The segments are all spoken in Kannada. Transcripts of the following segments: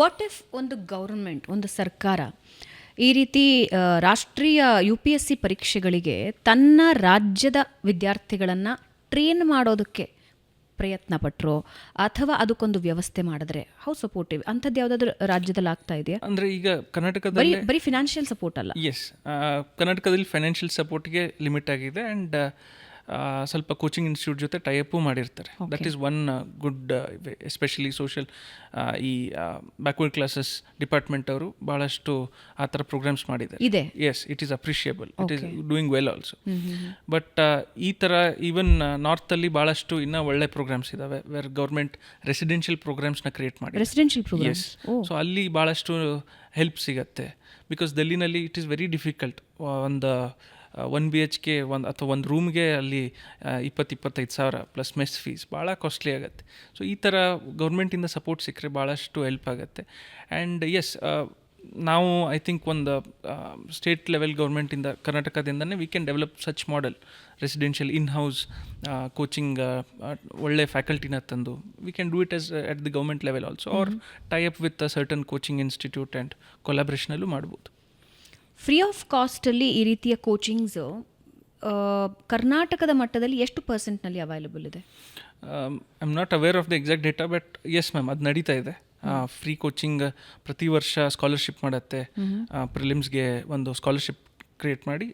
ವಾಟ್ ಇಫ್ ಒಂದು ಗೌರ್ಮೆಂಟ್, ಒಂದು ಸರ್ಕಾರ ಈ ರೀತಿ ರಾಷ್ಟ್ರೀಯ UPSC ಪರೀಕ್ಷೆಗಳಿಗೆ ತನ್ನ ರಾಜ್ಯದ ವಿದ್ಯಾರ್ಥಿಗಳನ್ನು ಟ್ರೈನ್ ಮಾಡೋದಕ್ಕೆ ಪ್ರಯತ್ನ ಪಟ್ಟರು ಅಥವಾ ಅದಕ್ಕೊಂದು ವ್ಯವಸ್ಥೆ ಮಾಡಿದ್ರೆ ಹೌ ಸಪೋರ್ಟಿವ್ ಅಂಥದ್ದು ಯಾವುದಾದ್ರೂ ರಾಜ್ಯದಲ್ಲಿ ಆಗ್ತಾ ಇದೆಯಾ? ಅಂದರೆ ಈಗ ಕರ್ನಾಟಕದಲ್ಲಿ ಬರೀ ಫಿನಾನ್ಷಿಯಲ್ ಸಪೋರ್ಟ್ ಅಲ್ಲ. ಎಸ್, ಕರ್ನಾಟಕದಲ್ಲಿ ಫೈನಾನ್ಷಿಯಲ್ ಸಪೋರ್ಟ್ಗೆ ಲಿಮಿಟ್ ಆಗಿದೆ ಆ್ಯಂಡ್ ಸ್ವಲ್ಪ ಕೋಚಿಂಗ್ ಇನ್ಸ್ಟಿಟ್ಯೂಟ್ ಜೊತೆ ಟೈಅಪ್ಪು ಮಾಡಿರ್ತಾರೆ. That is one good way. Especially social ಈ ಬ್ಯಾಕ್ವರ್ಡ್ ಕ್ಲಾಸಸ್ ಡಿಪಾರ್ಟ್ಮೆಂಟ್ ಅವರು ಭಾಳಷ್ಟು ಆ ಥರ ಪ್ರೋಗ್ರಾಮ್ಸ್ ಮಾಡಿದ್ದಾರೆ. Yes, it is appreciable, it is doing well also. But ಈ ಥರ ಈವನ್ ನಾರ್ತಲ್ಲಿ ಭಾಳಷ್ಟು ಇನ್ನೂ ಒಳ್ಳೆ ಪ್ರೋಗ್ರಾಮ್ಸ್ ಇದ್ದಾವೆ ವೇರ್ ಗೌರ್ಮೆಂಟ್ ರೆಸಿಡೆನ್ಷಿಯಲ್ ಪ್ರೋಗ್ರಾಮ್ಸ್ನ ಕ್ರಿಯೇಟ್ ಮಾಡಿ. ರೆಸಿಡೆನ್ಷಿಯಲ್ ಎಸ್, ಸೊ ಅಲ್ಲಿ ಭಾಳಷ್ಟು ಹೆಲ್ಪ್ ಸಿಗತ್ತೆ. Because ಡೆಲ್ಲಿನಲ್ಲಿ it is very difficult. ಒಂದು 1 BHK ಅಥವಾ ಒಂದು ರೂಮ್ಗೆ ಅಲ್ಲಿ 20-25 ಸಾವಿರ ಪ್ಲಸ್ ಮೆಸ್ ಫೀಸ್ ಭಾಳ ಕಾಸ್ಟ್ಲಿ ಆಗುತ್ತೆ. ಸೊ ಈ ಥರ ಗೌರ್ಮೆಂಟಿಂದ ಸಪೋರ್ಟ್ ಸಿಕ್ಕರೆ ಭಾಳಷ್ಟು ಹೆಲ್ಪ್ ಆಗುತ್ತೆ. ಆ್ಯಂಡ್ ಎಸ್, ನಾವು ಐ ಥಿಂಕ್ ಒಂದು ಸ್ಟೇಟ್ ಲೆವೆಲ್ ಗೌರ್ಮೆಂಟಿಂದ ಕರ್ನಾಟಕದಿಂದನೇ we can develop such model, residential in house coaching, ಒಳ್ಳೆ ಫ್ಯಾಕಲ್ಟಿನ ತಂದು we can do it yes at the government level also, or tie up with certain coaching institute and ಕೊಲಾಬ್ರೇಷನಲ್ಲೂ ಮಾಡ್ಬೋದು. ಫ್ರೀ ಆಫ್ ಕಾಸ್ಟಲ್ಲಿ ಈ ರೀತಿಯ ಕೋಚಿಂಗ್ಸು ಕರ್ನಾಟಕದ ಮಟ್ಟದಲ್ಲಿ ಎಷ್ಟು ಪರ್ಸೆಂಟ್ನಲ್ಲಿ ಅವೈಲಬಲ್ ಇದೆ? I am not aware of the exact data, but yes ma'am, ಅದು ನಡೀತಾ ಇದೆ. ಫ್ರೀ ಕೋಚಿಂಗ್ ಪ್ರತಿ ವರ್ಷ ಸ್ಕಾಲರ್ಶಿಪ್ ಮಾಡುತ್ತೆ. ಪ್ರಿಲಿಮ್ಸ್ಗೆ ಒಂದು ಸ್ಕಾಲರ್ಶಿಪ್ ಕ್ರಿಯೇಟ್ ಮಾಡಿ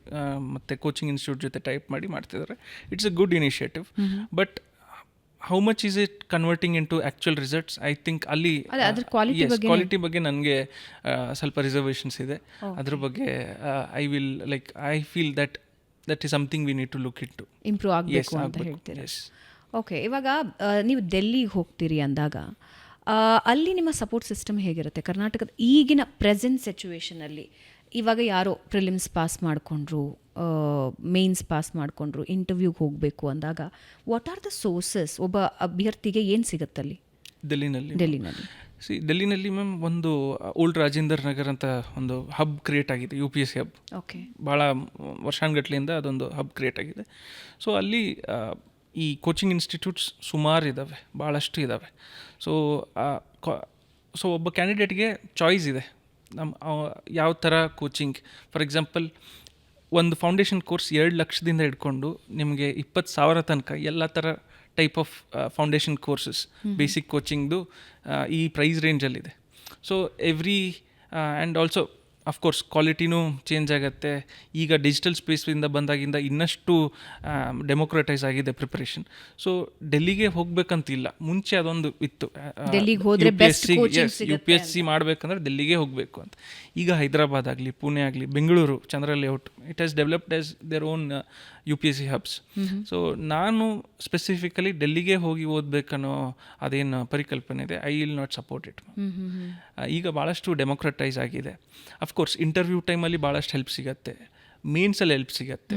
ಮತ್ತು ಕೋಚಿಂಗ್ ಇನ್ಸ್ಟಿಟ್ಯೂಟ್ ಜೊತೆ ಟೈಪ್ ಮಾಡಿ ಮಾಡ್ತಿದ್ದಾರೆ. It's a good initiative. But how much is it converting in to actual results? I think ಅಲ್ಲಿ ಕ್ವಾಲಿಟಿ ಬಗ್ಗೆ ನನಗೆ ಸ್ವಲ್ಪ ರಿಸರ್ವೇಷನ್ಸ್ ಇದೆ. ಅದ್ರ ಬಗ್ಗೆ I feel that is something we need to look it to improve ಆಗಬೇಕು ಅಂತ ಹೇಳ್ತೀರಿ. ಓಕೆ, ಇವಾಗ ನೀವು ಡೆಲ್ಲಿಗೆ ಹೋಗ್ತೀರಿ ಅಂದಾಗ ಅಲ್ಲಿ ನಿಮ್ಮ ಸಪೋರ್ಟ್ ಸಿಸ್ಟಮ್ ಹೇಗಿರುತ್ತೆ? ಕರ್ನಾಟಕದ ಈಗಿನ ಪ್ರೆಸೆಂಟ್ ಸಿಚುವೇಶನಲ್ಲಿ ಇವಾಗ ಯಾರೋ ಪ್ರಿಲಿಮ್ಸ್ ಪಾಸ್ ಮಾಡಿಕೊಂಡ್ರು, ಮೇನ್ಸ್ ಪಾಸ್ ಮಾಡಿಕೊಂಡ್ರು, ಇಂಟರ್ವ್ಯೂಗೆ ಹೋಗಬೇಕು ಅಂದಾಗ ವಾಟ್ ಆರ್ ದ ಸೋರ್ಸಸ್? ಒಬ್ಬ ಅಭ್ಯರ್ಥಿಗೆ ಏನು ಸಿಗುತ್ತಲ್ಲಿ ಡೆಲ್ಲಿನಲ್ಲಿ ಮ್ಯಾಮ್? ಒಂದು ಓಲ್ಡ್ ರಾಜೇಂದ್ರ ನಗರ್ ಅಂತ ಒಂದು ಹಬ್ ಕ್ರಿಯೇಟ್ ಆಗಿದೆ, UPSC ಹಬ್. ಓಕೆ, ಭಾಳ ವರ್ಷಾನುಗಟ್ಲೆಯಿಂದ ಅದೊಂದು ಹಬ್ ಕ್ರಿಯೇಟ್ ಆಗಿದೆ. ಸೊ ಅಲ್ಲಿ ಈ ಕೋಚಿಂಗ್ ಇನ್ಸ್ಟಿಟ್ಯೂಟ್ಸ್ ಸುಮಾರು ಇದ್ದಾವೆ, ಭಾಳಷ್ಟು ಇದ್ದಾವೆ. ಸೊ ಒಬ್ಬ ಕ್ಯಾಂಡಿಡೇಟ್ಗೆ ಚಾಯ್ಸ್ ಇದೆ ಯಾವ ಥರ ಕೋಚಿಂಗ್. ಫಾರ್ ಎಕ್ಸಾಂಪಲ್, ಒಂದು ಫೌಂಡೇಶನ್ ಕೋರ್ಸ್ 2 ಲಕ್ಷದಿಂದ ಹಿಡ್ಕೊಂಡು ನಿಮಗೆ 20,000 ತನಕ ಎಲ್ಲ ಥರ type of foundation courses, basic ಕೋಚಿಂಗ್ದು ಈ ಪ್ರೈಸ್ ರೇಂಜಲ್ಲಿದೆ. ಸೊ ಆ್ಯಂಡ್ ಆಲ್ಸೋ ಅಫ್ಕೋರ್ಸ್ ಕ್ವಾಲಿಟಿನೂ ಚೇಂಜ್ ಆಗುತ್ತೆ. ಈಗ ಡಿಜಿಟಲ್ ಸ್ಪೇಸಿಂದ ಬಂದಾಗಿಂದ ಇನ್ನಷ್ಟು ಡೆಮೋಕ್ರಟೈಸ್ ಆಗಿದೆ ಪ್ರಿಪರೇಷನ್. ಸೊ ಡೆಲ್ಲಿಗೆ ಹೋಗ್ಬೇಕಂತಿಲ್ಲ, ಮುಂಚೆ ಅದೊಂದು ಇತ್ತು, UPSC ಮಾಡಬೇಕಂದ್ರೆ ಡೆಲ್ಲಿಗೆ ಹೋಗಬೇಕು ಅಂತ. ಈಗ ಹೈದರಾಬಾದ್ ಆಗಲಿ, ಪುಣೆ ಆಗಲಿ, Bengaluru, Chandra layout, it has developed as their own UPSC hubs. So ನಾನು ಸ್ಪೆಸಿಫಿಕಲಿ ಡೆಲ್ಲಿಗೆ ಹೋಗಿ ಓದಬೇಕನ್ನೋ ಅದೇನು ಪರಿಕಲ್ಪನೆ ಇದೆ, I will not support it. ಈಗ ಭಾಳಷ್ಟು ಡೆಮೋಕ್ರಟೈಸ್ ಆಗಿದೆ. ಅಫ್ಕೋರ್ಸ್ ಇಂಟರ್ವ್ಯೂ ಟೈಮಲ್ಲಿ ಭಾಳಷ್ಟು ಹೆಲ್ಪ್ ಸಿಗುತ್ತೆ, ಮೇನ್ಸಲ್ಲಿ ಹೆಲ್ಪ್ ಸಿಗುತ್ತೆ.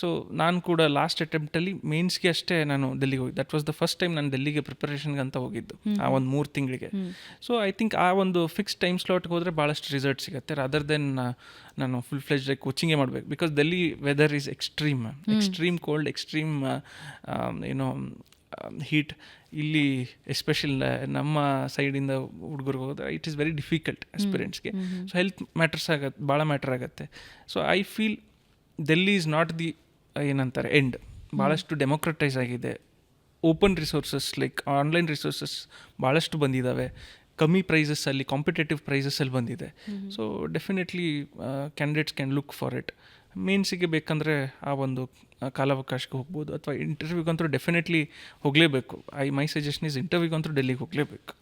ಸೊ ನಾನು ಕೂಡ ಲಾಸ್ಟ್ ಅಟೆಂಪ್ಟಲ್ಲಿ ಮೇನ್ಸ್ಗೆ ಅಷ್ಟೇ ನಾನು ಡೆಲ್ಲಿಗೆ ಹೋಗಿದ್ದು. That was the first time ನಾನು ಡೆಲ್ಲಿಗೆ ಪ್ರಿಪರೇಷನ್ಗೆ ಅಂತ ಹೋಗಿದ್ದು, ಆ ಒಂದು 3 ತಿಂಗಳಿಗೆ. ಸೊ ಐ ಥಿಂಕ್ ಆ ಒಂದು ಫಿಕ್ಸ್ ಟೈಮ್ ಸ್ಲಾಟ್ಗೆ ಹೋದರೆ ಭಾಳಷ್ಟು ರಿಸಲ್ಟ್ ಸಿಗುತ್ತೆ, ರಾದರ್ ದೆನ್ ನಾನು ಫುಲ್ ಫ್ಲೆಜ್ಡ್ ಕೋಚಿಂಗೇ ಮಾಡಬೇಕು. Because Delhi weather is extreme cold, extreme heat. ಇಲ್ಲಿ ಎಸ್ಪೆಷಲ್ ನಮ್ಮ ಸೈಡಿಂದ ಹುಡುಗರಿಗೆ ಹೋದರೆ ಇಟ್ ಈಸ್ ವೆರಿ ಡಿಫಿಕಲ್ಟ್ ಆಸ್ಪಿರೆಂಟ್ಸ್ಗೆ. ಸೊ ಹೆಲ್ತ್ ಭಾಳ ಮ್ಯಾಟರ್ ಆಗುತ್ತೆ. So I feel Delhi is not the ಏನಂತಾರೆ ಎಂಡ್. ಭಾಳಷ್ಟು ಡೆಮೋಕ್ರಟೈಸ್ ಆಗಿದೆ. Open resources like online resources ಭಾಳಷ್ಟು ಬಂದಿದ್ದಾವೆ, ಕಮ್ಮಿ ಪ್ರೈಸಸ್ಸಲ್ಲಿ, ಕಾಂಪಿಟೇಟಿವ್ ಪ್ರೈಸಸ್ಸಲ್ಲಿ ಬಂದಿದೆ. So definitely candidates can look for it. ಮೇನ್ಸಿಗೆ ಬೇಕಂದರೆ ಆ ಒಂದು ಕಾಲಾವಕಾಶಕ್ಕೆ ಹೋಗ್ಬೋದು, ಅಥವಾ ಇಂಟರ್ವ್ಯೂಗಂತೂ ಡೆಫಿನೆಟ್ಲಿ ಹೋಗಲೇಬೇಕು. ಮೈ ಸಜೆಷನ್ ಇಸ್ ಇಂಟರ್ವ್ಯೂಗಂತೂ ಡೆಲ್ಲಿಗೆ ಹೋಗಲೇಬೇಕು.